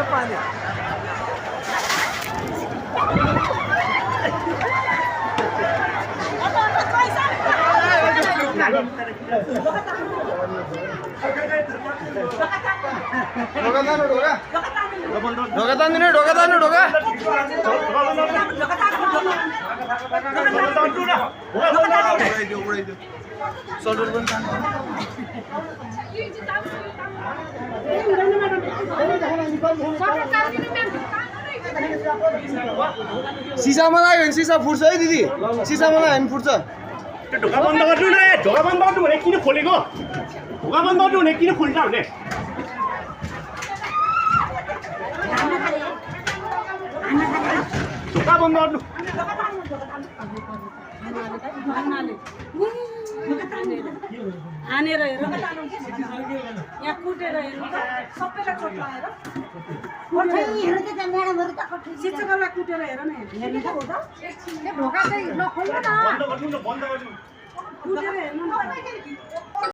पानी ढोका तान्दिनु ढोका तान्नु ढोका सल्टर पनि सिसामा लाग्यो भने सिसा फुट्छ है दिदी सिसामा लाग्यो भने फुट्छ ढोका बन्द गर्नु न ढोका बन्द गर्नु भने किन खोलेको ढोका बन्द गर्नु भने किन खोल्छ भने ढोका बन्द गर्नु हानेर हेर यहाँ कुटेर हेर्नु सबैलाई चोट लाएर शिक्षकहरूलाई कुटेर हेर न ढोका चाहिँ नखोल्नु न बन्द गर्नु कुटेर हेर्नु